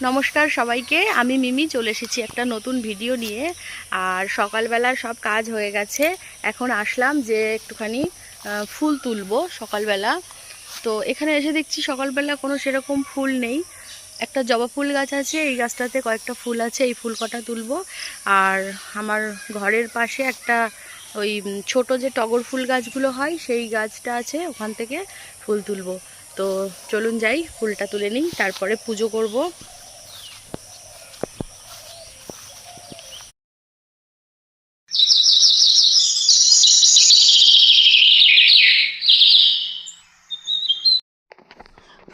নমস্কার সবাইকে, আমি মিমি চলে এসেছি একটা নতুন ভিডিও নিয়ে। আর সকালবেলা সব কাজ হয়ে গেছে, এখন আসলাম যে একটুখানি ফুল তুলবো সকালবেলা। তো এখানে এসে দেখছি সকালবেলা কোনো সেরকম ফুল নেই। একটা জবা ফুল গাছ আছে, এই গাছটাতে কয়েকটা ফুল আছে, এই ফুল কটা তুলবো। আর আমার ঘরের পাশে একটা ওই ছোট যে টগর ফুল গাছগুলো হয় সেই গাছটা আছে, ওখান থেকে ফুল তুলবো। তো চলুন যাই, ফুলটা তুলে নিই, তারপরে পুজো করব।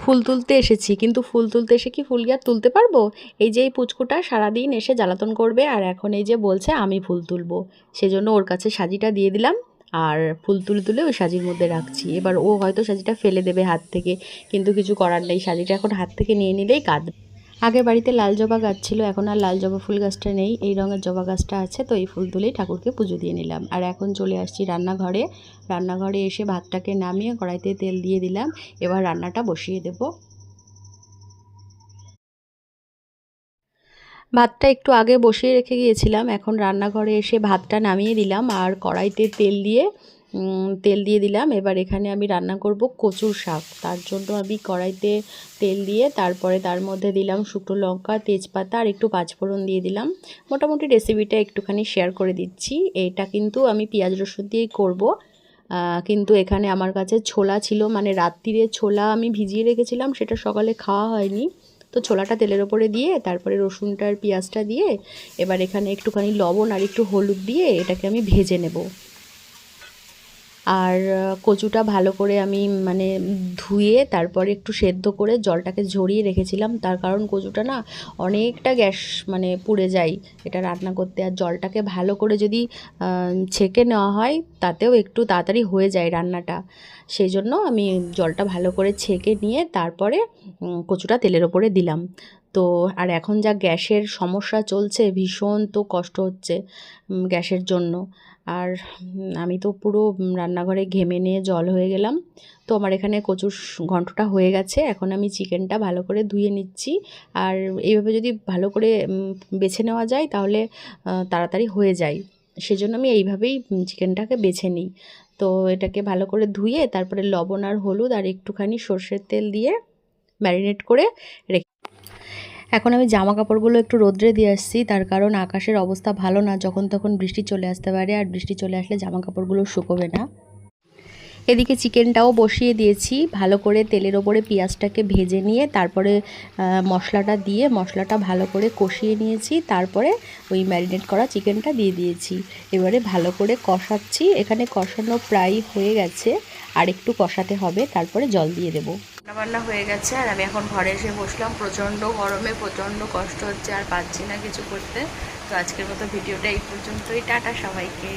ফুল তুলতে এসেছি, কিন্তু ফুল তুলতে এসে কি ফুল কি আর তুলতে পারবো? এই যে এই পুচকুটা সারাদিন এসে জ্বালাতন করবে, আর এখন এই যে বলছে আমি ফুল তুলবো, সেজন্য ওর কাছে সাজিটা দিয়ে দিলাম। আর ফুল তুলে তুলে ওই সাজির মধ্যে রাখছি। এবার ও হয়তো সাজিটা ফেলে দেবে হাত থেকে, কিন্তু কিছু করার নেই, সাজিটা এখন হাত থেকে নিয়ে নিলেই কাঁদবে। আগে বাড়িতে লাল জবা গাছ ছিল, এখন আর লাল জবা ফুল গাছটা নেই, এই রঙের জবা গাছটা আছে। তো এই ফুল তুলেই ঠাকুরকে পুজো দিয়ে নিলাম। আর এখন চলে আসছি রান্নাঘরে। রান্নাঘরে এসে ভাতটাকে নামিয়ে কড়াইতে তেল দিয়ে দিলাম। এবার রান্নাটা বসিয়ে দেব। ভাতটা একটু আগে বসিয়ে রেখে গিয়েছিলাম, এখন রান্নাঘরে এসে ভাতটা নামিয়ে দিলাম আর কড়াইতে তেল দিয়ে দিলাম। এবার এখানে আমি রান্না করব কচুর শাক। তার জন্য আমি কড়াইতে তেল দিয়ে তারপরে তার মধ্যে দিলাম শুকনো লঙ্কা, তেজপাতা আর একটু পাঁচফোড়ন দিয়ে দিলাম। মোটামুটি রেসিপিটা একটুখানি শেয়ার করে দিচ্ছি। এটা কিন্তু আমি পেঁয়াজ রসুন দিয়েই করব। কিন্তু এখানে আমার কাছে ছোলা ছিল, মানে রাত্রিরে ছোলা আমি ভিজিয়ে রেখেছিলাম, সেটা সকালে খাওয়া হয়নি। তো ছোলাটা তেলের ওপরে দিয়ে তারপরে রসুনটা আর পেঁয়াজটা দিয়ে এবার এখানে একটুখানি লবণ আর একটু হলুদ দিয়ে এটাকে আমি ভেজে নেব। আর কচুটা ভালো করে আমি মানে ধুয়ে তারপরে একটু সেদ্ধ করে জলটাকে ঝরিয়ে রেখেছিলাম, তার কারণ কচুটা না অনেকটা গ্যাস মানে পুড়ে যায় এটা রান্না করতে। আর জলটাকে ভালো করে যদি ছেঁকে নেওয়া হয় তাতেও একটু তাড়াতাড়ি হয়ে যায় রান্নাটা। সেই জন্য আমি জলটা ভালো করে ছেঁকে নিয়ে তারপরে কচুটা তেলের ওপরে দিলাম। তো আর এখন যা গ্যাসের সমস্যা চলছে, ভীষণ তো কষ্ট হচ্ছে গ্যাসের জন্য। আর আমি তো পুরো রান্নাঘরে ঘেমে নিয়ে জল হয়ে গেলাম। তো আমার এখানে কচুর ঘন্টটা হয়ে গেছে, এখন আমি চিকেনটা ভালো করে ধুয়ে নিচ্ছি। আর এইভাবে যদি ভালো করে বেছে নেওয়া যায় তাহলে তাড়াতাড়ি হয়ে যায়, সেজন্য আমি এইভাবেই চিকেনটাকে বেছে নিই। তো এটাকে ভালো করে ধুয়ে তারপরে লবণ আর হলুদ আর একটুখানি সর্ষের তেল দিয়ে ম্যারিনেট করে রেখে এখন আমি জামা কাপড়গুলো একটু রোদ্রে দিয়ে আসছি, তার কারণ আকাশের অবস্থা ভালো না, যখন তখন বৃষ্টি চলে আসতে পারে, আর বৃষ্টি চলে আসলে জামা কাপড়গুলো শুকোবে না। এদিকে চিকেনটাও বসিয়ে দিয়েছি, ভালো করে তেলের ওপরে পেঁয়াজটাকে ভেজে নিয়ে তারপরে মশলাটা দিয়ে মশলাটা ভালো করে কষিয়ে নিয়েছি, তারপরে ওই ম্যারিনেট করা চিকেনটা দিয়ে দিয়েছি। এবারে ভালো করে কষাচ্ছি, এখানে কষানো প্রায় হয়ে গেছে, আর একটু কষাতে হবে, তারপরে জল দিয়ে দেবো। রান্নাবান্না হয়ে গেছে আর আমি এখন ঘরে এসে বসলাম। প্রচণ্ড গরমে প্রচণ্ড কষ্ট হচ্ছে, আর পাচ্ছি না কিছু করতে। তো আজকের মতো ভিডিওটা এই পর্যন্তই, টাটা সবাইকে।